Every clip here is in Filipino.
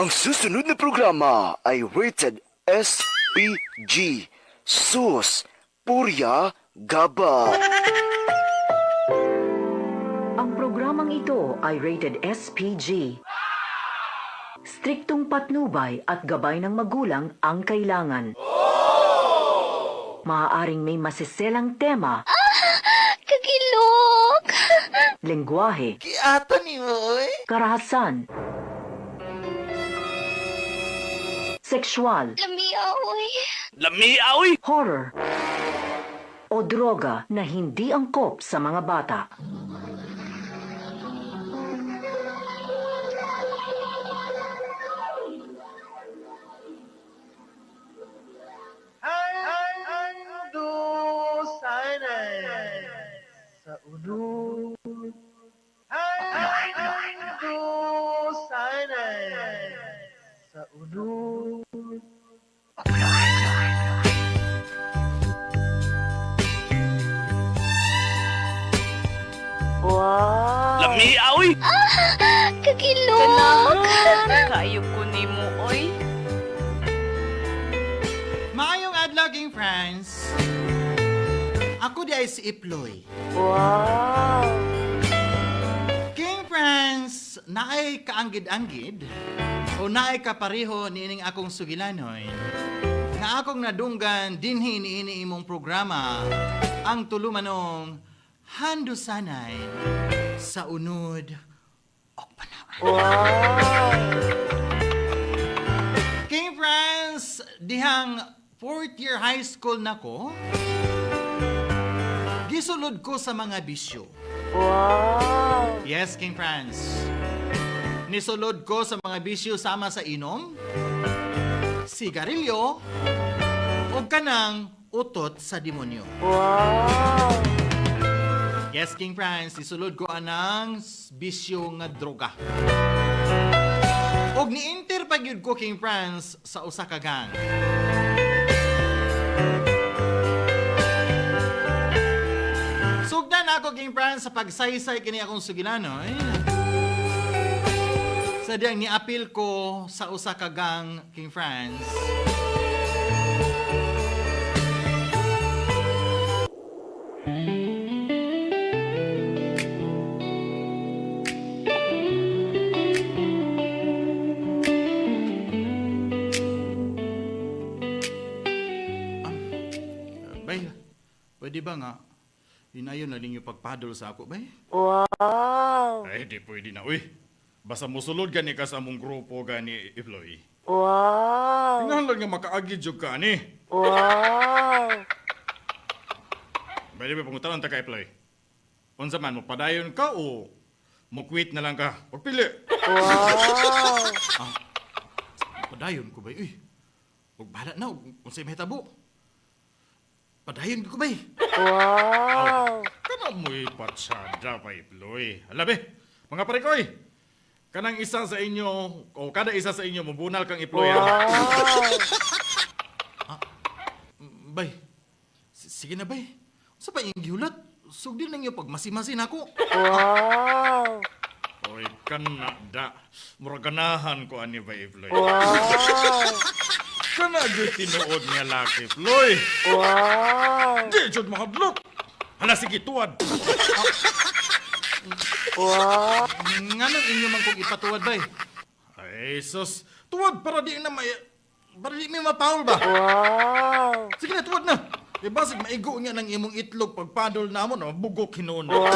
Ang susunod na programa ay rated SPG. Sus, Purya Gaba. Ang programang ito ay rated SPG. Striktong patnubay at gabay ng magulang ang kailangan. Maaaring may masiselang tema, Kakilok! lengguwahe, Kiata ni Moy. karahasan, sexual, Lamiaoy. Lamiaoy! horror, o droga na hindi angkop sa mga bata. Sa ulo. Sa ulo. Wow! Lamiaoy! Kakilok! Kayo ko ni mo, oy. Maayong adlaw, King Franz. Ako di ay si Iploy. Wow! King Franz, naay kaanggid-anggid o naay kapareho niining akong sugilanoy nga akong nadunggan dinhi niini imong programa ang tulumanong Hando Sanay sa Unod o Panawan. King Franz, dihang 4th year high school na ko, gisulod ko sa mga bisyo. Wow! Yes, King Franz. Nisulod ko sa mga bisyo sama sa inom, sigarilyo, o kanang utot sa demonyo. Wow! Yes, King Franz, nisulod ko anang bisyo nga droga. Og ni-enter pa gyud ko, King Franz, sa usa ka gang. Sugdan ako, King Franz, sa pagsaysay kini akong sugilanoy. Sa diyang niapil ko sa usa ka gang, King Franz. Bay, pwede ba nga? Hinayon na ninyo pagpadol sa ako, bay? Wow! Ay, di pwede na, uy. Basta musulod gani ka sa among grupo gani, Iploy. Wow! Tingnan lang nga makaagid jud ka ni. Wow! Pwede ba pangutawan ta ka, Iploy? Unsa man, magpadayon ka o mukwit na lang ka? Pagpili. Wow! Padayon ko, bay? Uy, huwag bahala na, kung sa'yo mahitabo. Padayon ko, bay? Wow! Kana mo'y patsada pa, Iploy. Alabi, mga pare ko'y. Kanang isa sa inyo, o kada isa sa inyo, mabunal kang Iploy. Bay, sige na, bay. Sa pa yung giulat? Sugdil na niyo pag masimasin ako. Wow! Oy, kana da. Muraganahan ko ani ba, Iploy. Wow! Kana jud tinuod nga laki, Iploy. Wow! Di jud mahadlok. Hala, sige, tuwad. Wow! Nga nang inyo man kong ipatuwad, bay. Ay, sus. Tuwad para di na may... Para di may mapaul ba? Wow! Sige na, tuwad na. E basig maigo niya ng imong itlog pagpadol na mo na bugok hinuon. Wow!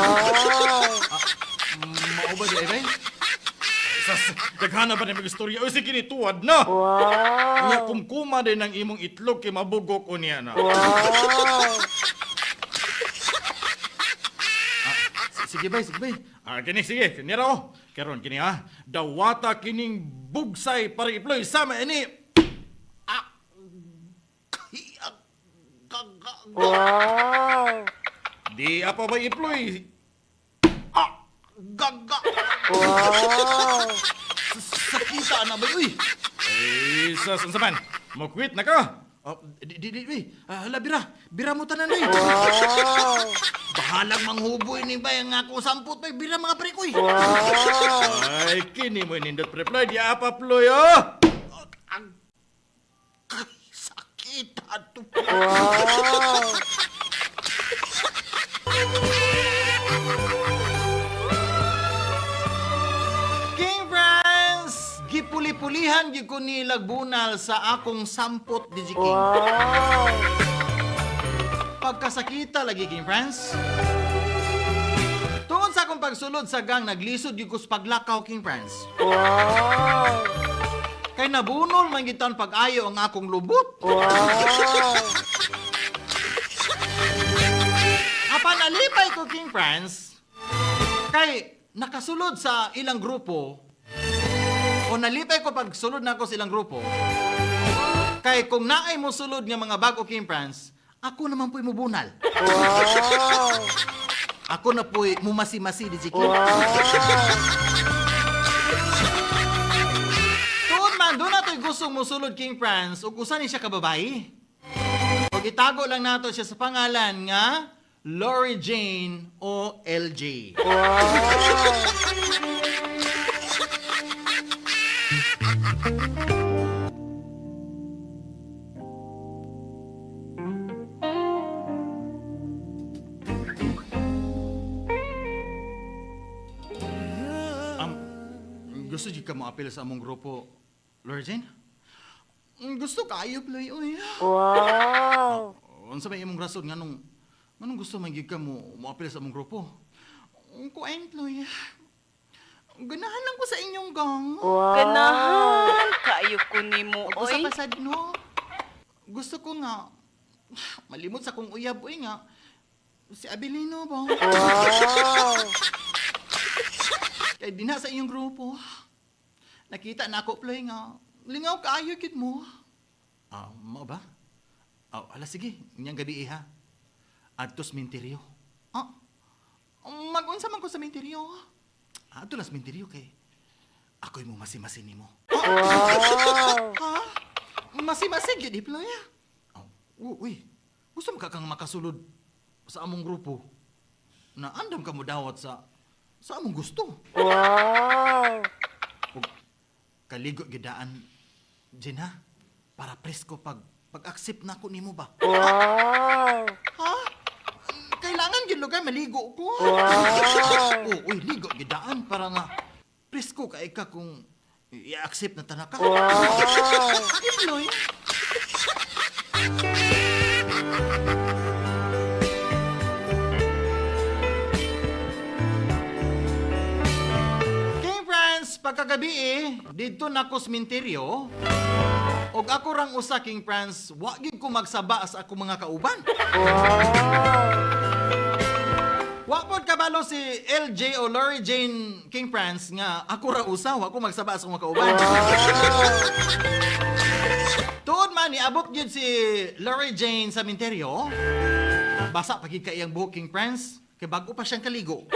Maubad di ay, bay? Sas, daghana ba na mga istorya? O sige ni, tuwad na. Wow! Nga kumkuma din ang imong itlog kay mabugok o niya na. Wow! Sige, bay, sige, bay. Kini, sige, kini raw. Karon kini ha. Dawata kining bugsay para Iploy. Sama ini. Wow! Di apa ba Iploy? Gaga! Wow! Sakita na ba, uy? Ay, sas, unsa man? Mo-quit na ka. Hala, bira. Bira mo tanan, uy. Wow! Bahalang manghuboy ni ba yung akong sampot pa bila mga pre koy. Ay, kini mo nindot pre Ploy. Di apa Ploy, oh! Ang sakit ato. King Franz, gipuli-pulihan gyud ko ni lagbunal sa akong sampot di King. Pagkasakita lagi King Franz. Tungod sa akong pagsulod sa gang, naglisod gyud ko sa paglakaw King Franz. Kay nabunol man gitan pag-ayo ang akong lubot. Apan alipay ko King Franz, kay nakasulod sa ilang grupo, o nalipay ko pag sulod na ako sa ilang grupo, kay kung naay mo sulod nga mga bago King Franz, ako naman po'y mubunal. Ako na po'y mumasi-masi di King. Tuod man, doon nato'y gustong musulod King Franz, ug usa ni siya kababae. O itago lang nato siya sa pangalan nga Lori Jane o LJ. Gusto di ka mo apel sa among grupo, Lori Jane? Gusto kayo, Ploy, uy. Unsa may imong rason nganong gusto man gid ka mo apel sa among grupo? Kuan, Ploy. Ganahan lang ko sa inyong gang. Ganahan kaayo ko nimo, Ako sa oy. pasad, no? Gusto ko nga, malimot sa kong uyab, uy nga, si Abilino ba? Kaya di na sa inyong grupo. Nakita na ako, Ploy, nga, lingaw kaayo kit mo. Mo ba? Ala, sige, ngayang gabi ha. Adtos minteryo. Mag-unsa man ko sa minteryo. Adto las minteryo kay ako'y mo masi-masi nimo. Ha? Masi-masi gyud Ploy. Uy, gusto mo ka kang makasulod sa among grupo na andam ka mo dawat sa among gusto. Kaligo gidaan, Jen, ha? Para presko pag-accept na ko nimo ba? Ha? Kailangan yun lugar, maligo ko. Uy, ligo gidaan para nga presko ka ika kung i-accept na tanaka. Iploy. Pagkagabi dito na ko sementeryo, og ako rang usa King Franz, wa gid ko magsaba sa ako mga kauban. Wa pod kabalo si LJ o Lori Jane King Franz nga ako ra usa, wa ko magsaba sa mga kauban. Tuod man niabot gyud si Lori Jane sa sementeryo. Basa pa gid ka iyang buhok King Franz, kay bago pa siyang kaligo.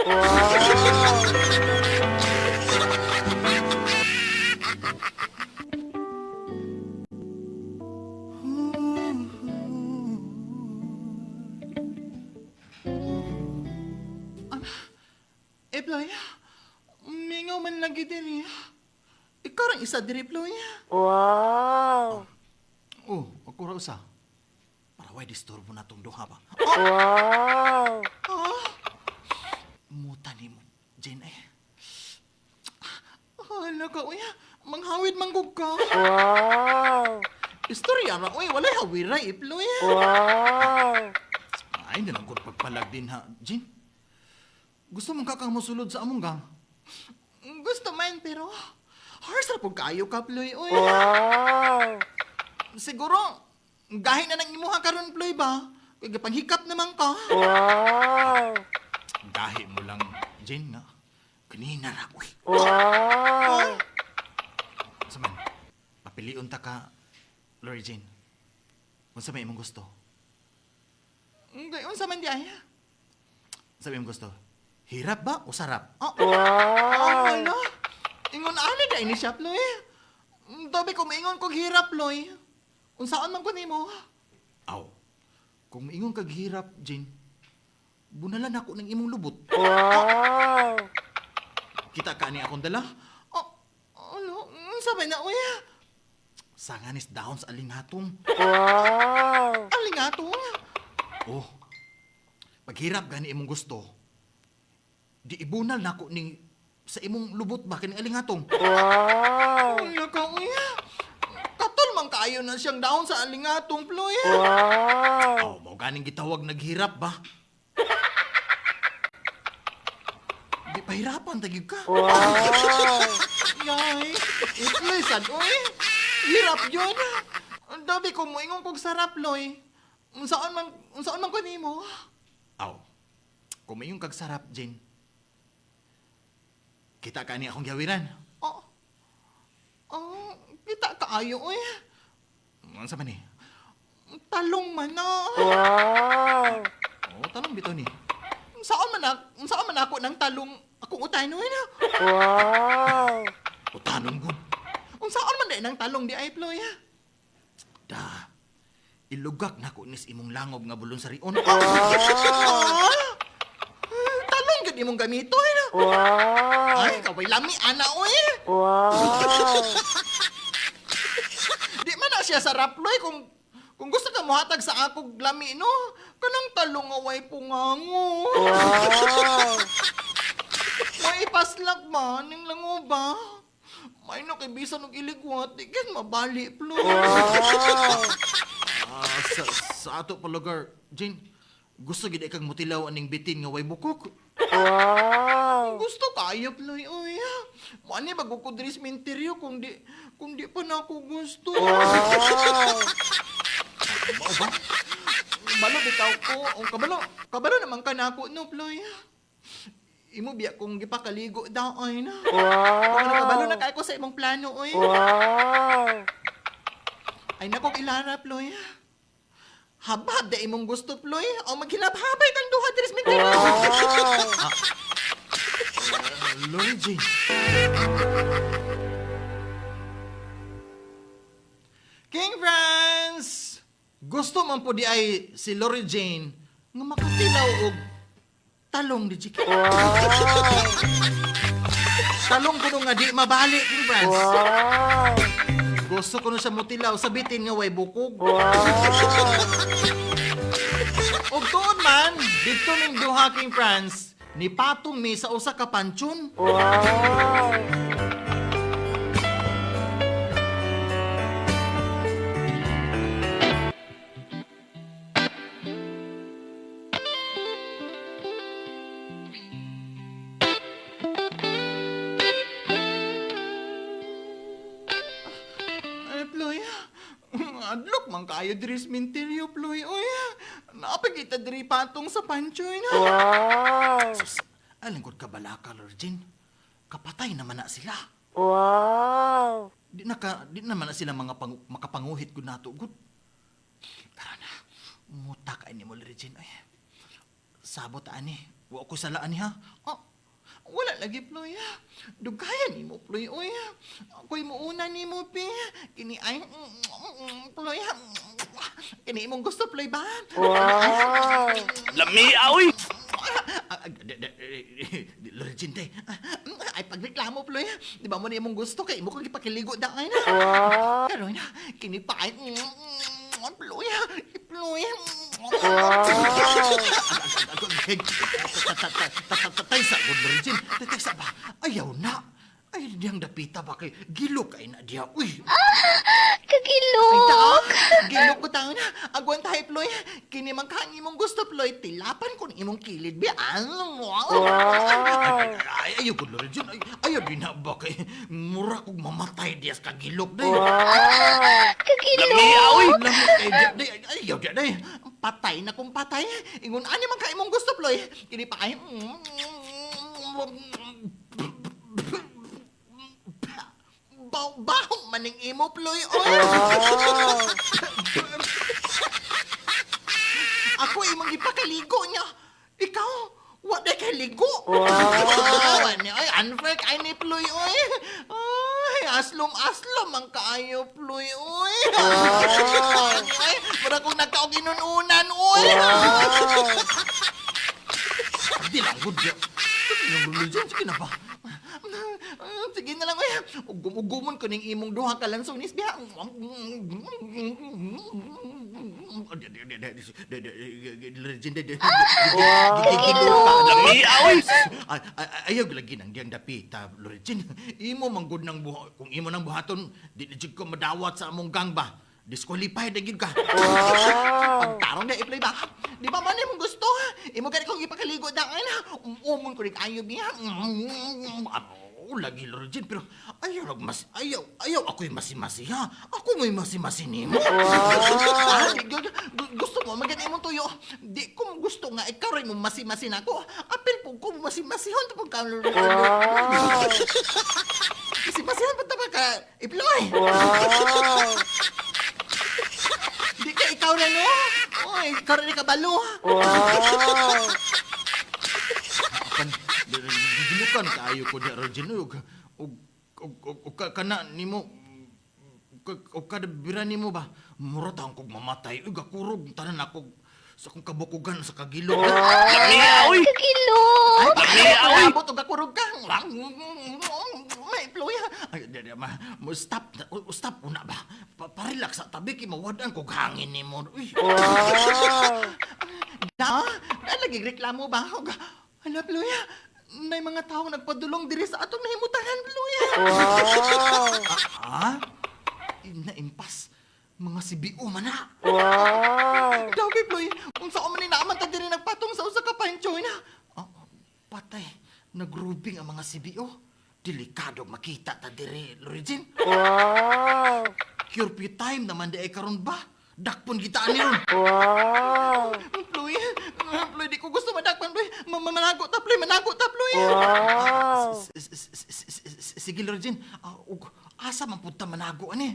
Ploy, mingaw man lang gid din. Ikaw rin isa diri, Ploy. Ako ra usa. Para way disturbo na tong duha ba? Muta ni mo, Jane, eh. Hala ka, uy. Manghawid manggog ka. Istorya ra, uy. Walay hawiray, Ploy. Ay, nalang ko pagpalag din, ha, Jane. Gusto mong kakang musulod sa among gang? Gusto man, pero hars na po kayo ka, Ploy, uy. Siguro, gahin na ng imuha karon, Ploy, ba? Kaya panghikap naman ka. Gahi mo lang, Jane, nga. Kanina na, uy. Saman, papiliun ta ka, Lori Jane. Kung sa may imong gusto. Gayon sa man di ay. Sabi imong gusto. Hirap ba o sarap? Wala. Ingon ali da ini siya, Ploy. Tabi ko maingon kog hirap, Ploy. Unsaan man ko nimo? Kung maingon kag hirap, Jane, bunalan ako ng imong lubot. Wow! Kita ka ni akong dala? Oh, ano? Sabay na, uy. Sanganis dahon sa alingatong. Wow! Alingatong? Oh, paghirap gani imong gusto, di ibunal na ako ning sa imong lubot ba kining alingatong. Wow! Uy, uy. Katol man kaayo na siyang dahon sa alingatong, Ploy. Wow! Oh, mau ganing gitawag naghirap ba? Di pahirapan tagig ka. Wow! Yay, Ploy, sad, uy. Hirap yun. Ang dabi ko mo, ingon kong sarap, Loy. Unsaan man ko nimo. Aw, kumayong kag sarap, Jane. Kita ka ni akong gawiran. Oh, kita kaayo, uy. Ano man ni? Talong man na. Wow! Oh, talong bitaw ni. Saan man ako ng talong akong utay no na. Wow! Utanon gud. Unsaan man day ng talong di ay Ploy. Da. Ilugak na ko nis imong langob nga bulon sa rion. Talong gud imong gamito na. Wow! Ay, kaway lami ana oy. Wow! Di man na siya sarap Ploy kung gusto ka mohatag sa akong lami no. Kanang talong away pungango. Wow! May ipaslak ba ning lango ba? May no kay bisan og iligwat, di kan mabali Ploy. Wow! Sa ato pa lugar, Jane, gusto gid kang mutilaw aning bitin nga way bukok. Wow! Gusto kayo, Ploy, oy. Mani bago ko diri sa minteryo kung di pa na ako gusto. Wow! Mao ba? Kabalo bitaw ko. O kabalo naman ka na ako, no, Ploy. Imo biya kung gipakaligo daw, ay na. Ano kabalo na kay ko sa imong plano, oy. Wow! Ay nako ilara, Ploy. Habab da imong gusto, Ploy. O maghilab-habay kang duha diri sa minteryo. Wow! Lord Jane. King friends! Gusto man po di ay si Lori Jane nga makatilaw og talong di Jiki. Talong ko nga di mabali, King friends. Wow! Gusto ko na siya mutilaw sa bitin nga way bukog. Og doon man, dito ning duha, King friends, ni patong mi sa usa ka pansyon. Wow! Ay, Ploy, adlok man kayo diri sa minteryo, Ploy. Oy, napagita diri patong sa pansyon. Wow! Alingkod ka balaka, Lord Jane. Kapatay naman na sila. Wow! Di naman na sila mga makapanguhit ko nato, good. Tara na, muta ka ni mo, Lord Jane. Ay, sabot ani, wa ko salaan ha. Oh, wala lagi, Ploy. Dugayan ni mo, Ploy. Oy, ako'y muuna ni mo, Pi. Kini ay, Ploy. Kini imong gusto, Ploy ba? Wow! Lami aoy. Lorjinte, ay pagreklamo, Ploy. Di ba mo na imong gusto kay imo kang ipakiligo daan na. Wow! Pero na, kini pa ay, Ploy, Ploy. Tatay sa good, Lorjin. Tatay sa ba? Ayaw na. Ay, diyang dapita ba kay gilok ay na diya. Uy, Kagilok! ay taon. Gilok ko taon na. Agwan tayo, Ploy. Kini man kang imong gusto, Ploy. Tilapan ko ng imong kilid. Biyan mo. Ay, ayaw ko, Lorjin. Ayaw din na ba kay mura kong mamatay diyas kagilok. Day. Kagilok! Lami aoy. Lamok kay day. Ayaw diya, day. Patay na kung patay. Ingon, ani man ka imong gusto, Ploy. Kini pa ay... Baho maning imo, Ploy. Oy. Ako imong ipakaligo niya. Ikaw, wa day kay ligo. Ay, unfair kay ni Ploy, oy. Ay, aslom ang kaayo, Ploy, oy. Ay, para kung nagkaog inununan, oy. Di lang, good job. Sige lang, Lorraine, sige na ba? Sige na lang, uy. Ugumon ko ning imong duha ka lansones, biya. Lami, aoy! Ayaw lagi nang diyang dapita, Lorraine. Imo manggod ng buha. Kung imo nang buhaton, di na jud ko madawat sa among gang ba? Disqualified na gid ka. Pagtarong na i-play ba? Di ba man imong gusto ha? Imo gani kong ipakaligo da na. Umon ko rin ayo biya. Lagi Lorraine, pero ayaw ako'y masi-masi ha. Ako mo'y masi-masi nimo. Gusto mo magani imong tuyo. Di ko gusto nga ikaw rin mo masi-masi na ako. Apil po ko masi-masihon to pagka masi-masihan pa ba ka iploy? Di ka ikaw rin no? Oy, ikaw rin kabalo ha. Ginukan kaayo ko da Regine og kana nimo og kada bira nimo ba mura taong kog mamatay ug gakurog tanan ako sa akong kabukugan sa kagilog. Lami, aoy! Kagilong! Lami, aoy! Abot og gakurog ka. May ploya. Ay mo stop una ba. Parelax sa tabi kay mawadan kog hangin nimo. Uy. Da, lagi reklamo ba? Hala ploya. May mga tao nagpadulong diri sa atong nahimutanan, Bluya. Naimpas. Mga CBO man na. Dawgi, Bluy. Kung saan man inaaman ta diri nagpatong sa usa ka panchoy na. Patay. Nagrubing ang mga CBO. Delikado makita ta diri, Lorraine. Curfew time naman di ay karon ba? Dakpon gitaan ni ron. Ploy, di ko gusto madakpan, Ploy. Manago ta, Ploy. Sige, Lorraine. Asa man punta manago, ani?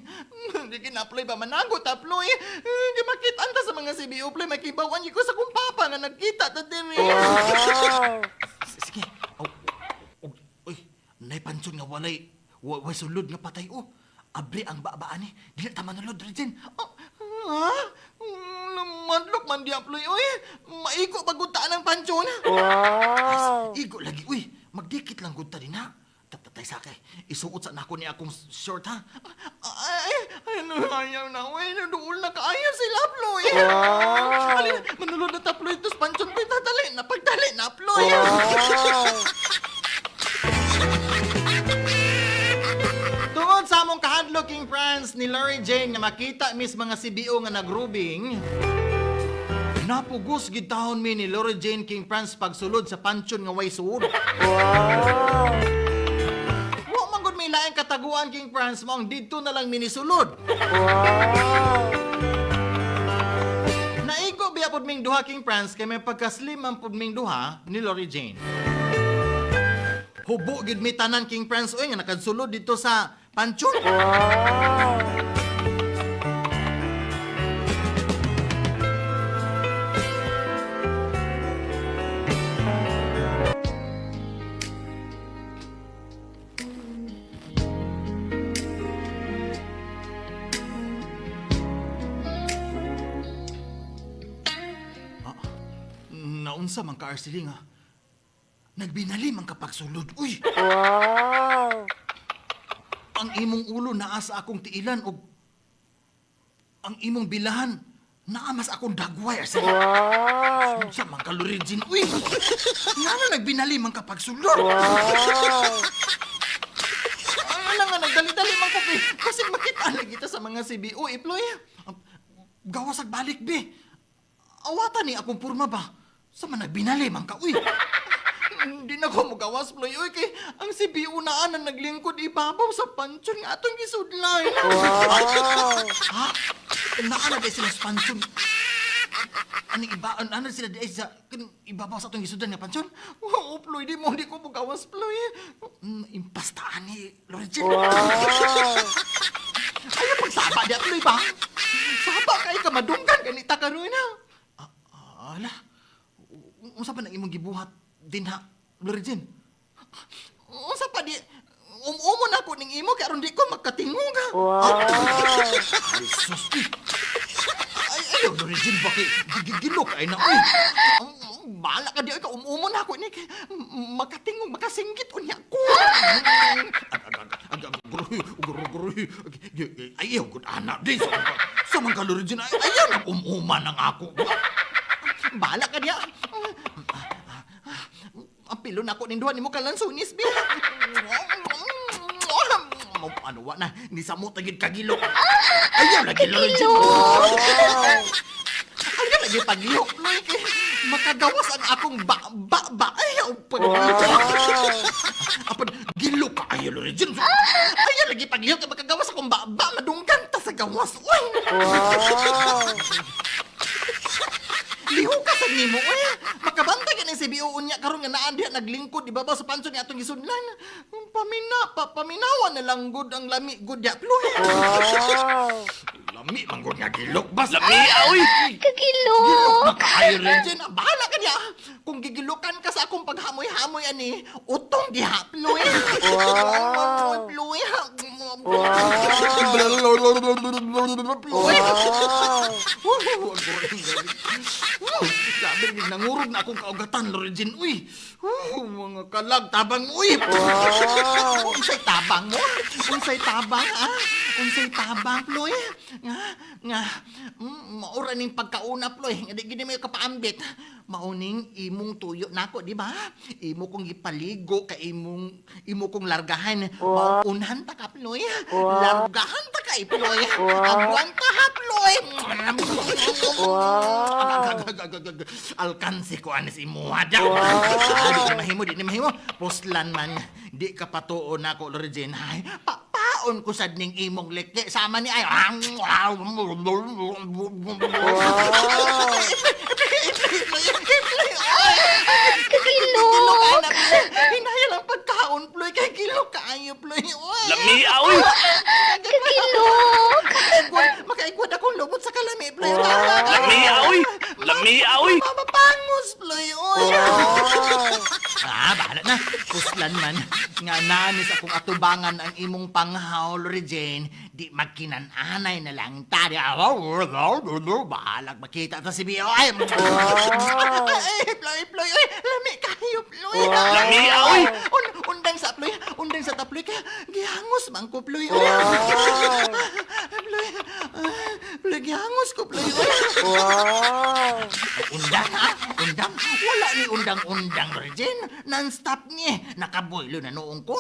Di Ploy ba manago ta, Ploy? Di makitaan ta sa mga CBO, Ploy. Makibawan ko sa kong papa nga nagkita ta diri. Sige. Uy, naipansyon nga walay sulod nga patay, Abri ang babaan ni. Di na tama nalod, Regine. Madlok man di Ploy, uy. Maigo baguntaan ang pansyo na. Igo lagi, uy. Magdikit lang gunta din, ha? Tatay sakay. Isuot sa nako ni akong short, ha? Ayaw na, uy. Naduol na kaayaw sila, Ploy. Alin, manulod na ta, Ploy. Tos pansyon, Ploy. Tatali na, pagdali na, Ploy. Tungod sa among kahadlok, King Franz, ni Larry Jane nga makita mis mga CBO nga nagrubing, napugos gitahon mi ni Larry Jane King Franz pagsulod sa pansyon nga way suod. Wa man gud may laing kataguan, King Franz, mo ang didto na lang minisulod. Naigo biya pud ming duha, King Franz, kay may pagkaslim ang pud ming duha ni Larry Jane. Hubo gid mi tanan, King Franz, oy nga nakadsulod dito sa pansyon. Naunsa man ka, Arceling, ha? Nagbinalim ang kapagsulod. Uy! Ang imong ulo naa sa akong tiilan o ang imong bilahan naamas akong dagway. Sa mga kalorijin. Uy! Nga na nagbinalim ang kapagsulod. Ay, nga nagdali-dali man ko, be. Kasi makita lagi kita sa mga CBO, Ploy. Gawas ag balik, be. Awatan ni akong purma ba? Sa man nagbinalim ang ka, uy. Hindi na ko magawas, Ploy. Uy, kay ang CBO na ang naglingkod ibabaw sa pansyon nga atong gisudlay. Ha? Naan na sila sa pansyon. Ano sila di sa ibabaw sa atong gisudlan nga pansyon? Oo, Ploy. Di ko magawas, Ploy. Impastaan ni Lorraine. Ayaw pagsaba di, Ploy ba? Saba kay ka madunggan ganita ka rin, ha? Ala, unsa pa nang imong gibuhat din, ha? Lorraine, unsa pa di, umumon ako ning imo, kaya ron di ko magkatingog, ha? Ay, susti. Ayaw, Lorraine, bakit gigilok ay na, uy. Bahala ka di, umumon ako ni, makatingog, makasinggit unya ko. Guruy. Ayaw, good anak. Di, sa mga kalorigin, ayaw na umuman ng ako. Bala ka niya. Ang pilo na ako ninduhan ni mo kalansunis, Bi. Ano wa na, ni sa mo tagid kagilo. Ayaw lagi lorigin. Ayaw lagi pagilo. Makagawas ang akong ayaw pagilo. Apan, gilo ka, ayaw lorigin. Ayaw lagi pagilo, kaya makagawas akong madunggan ta sa gawas. Uy! Liho ka sa nimo, uy! Makabantay ka ng CBO unya karon nga naan diha naglingkod ibabaw sa panso ni atong gisudlan. Paminawan na lang gud ang lami gud ya ploy. Lami man gud nga gilok bas. Lami, oy! Kagilok! Makaayo rin dyan. Bahala ka niya. Kung gigilukan ka sa akong paghamoy-hamoy ani, utong diha ploy. Ploy. Sabi rin, nangurog na akong kaugatan, Lorenzen. Uy, mga kalag, tabang mo, uy. Unsay tabang mo? Unsay tabang, ha? Unsay tabang, Ploy? Nga, maura ning pagkauna, Ploy. Nga di gini mo yung kapaambit. Mauning imong tuyo nako, di ba? Imo kong ipaligo, ka imo kong largahan. Maunhan ta ka, Ploy. Largahan ta ka, Ploy. Agwan ta ha, Ploy. Alkansi ko anis imo hada. Di na mahimo. Puslan man. Di ka patuon ako, Lorenzen. Ay, papaon ko sad ning imong lekle. Sama ni ay. Kagilok! Hinaya lang pagkaon, Ploy. Kay kilo kaayo, Ploy. Lami, oy! Kagilok! Makaigwad akong lubot sa kalami, Ploy. Lami, oy! Lami, oy! Mapapangos, Ploy. Bahala na. Puslan man. Nga nanis akong atubangan ang imong panghaw, Lorenzen. Di magkinananay na lang tari. Bahalag makita ta si Bio. Ay, Ploy. Lami kayo, Ploy. Lami, oy! Undang sa Ploy. Undang sa taploy ka. Gihangos man ko, Ploy. Ploy, gihangos ko, Ploy. Undang, ha? Undang? Wala ni undang-undang, Lorenzen. Non-stop niya. Nakaboylo na noong ko.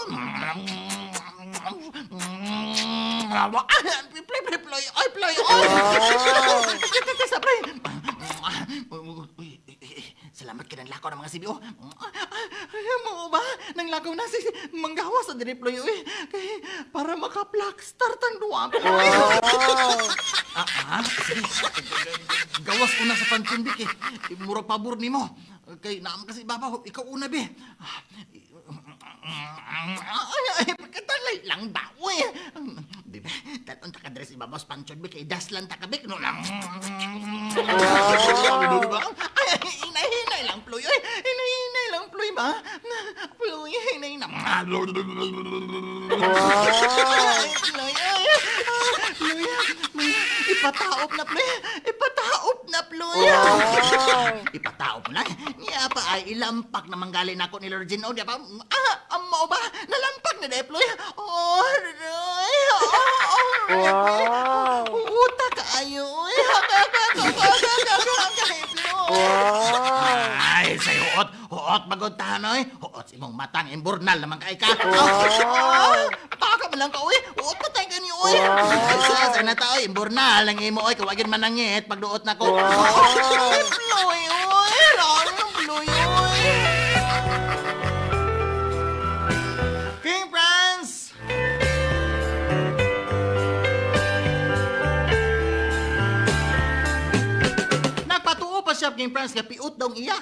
Ploy. Ay, Ploy. Sa Ploy. Salamat ka ng lakaw ng mga CBO. Mo ba? Nang lakaw na si manggawa sa diri, Ploy. Kay para maka-plakstar tang duwa, Ploy. Sige. Gawas una sa pantundik eh. Mura pabor ni mo. Kay naam kasi babaw. Ikaw una, be. Ay, pagkatalay lang ba? Uy! Di ba? Taton takadres ibabaw sa panchon, be. Kay das lang takabik. No lang. Ay, hinay lang, Ploy. Ay, hinay lang, Ploy, ba? Ploy, hinay na. Ploy, ipataop na, Ploy. Ipataop na. Niya pa ay ilampak na manggalin ako ni Lord Gino. Di ba? Amo ba? Nalampak na, Ploy. Uta ka ayo. Ay, say huot bagod tanoy. Huot imong matang imburnal naman kay ka. Baka man lang ka, uy. Huot pa tayo ganyo, uy. Sa na ta, uy. Imburnal lang imo, uy. Kawagin man nangit pagduot na ko. Ploy, uy. Rarang Ploy, uy. King France! Nagpatuo pa siya, King France, nga piut daw iya.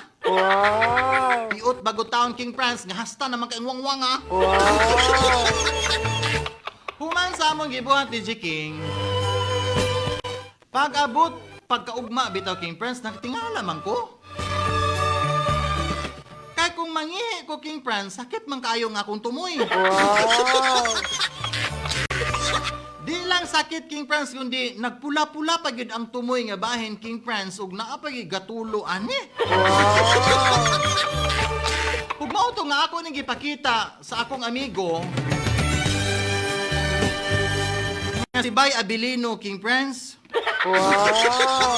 Piut bago taon, King France, nga hasta naman kay wangwang, ha. Human sa among gibuhat ni G. King. Pag-abot, pagkaugma, bitaw, King France, nagtingala man ko. Kaya kung mangihi ko, King France, sakit man kayo nga akong tumoy. Di lang sakit, King France, kundi nagpula-pula pa gyud ang tumoy nga bahin, King France, ug naa pa gyud gatulo ani. nga ako nang gipakita sa akong amigo nga si Bay Abilino, King Prince. Wow!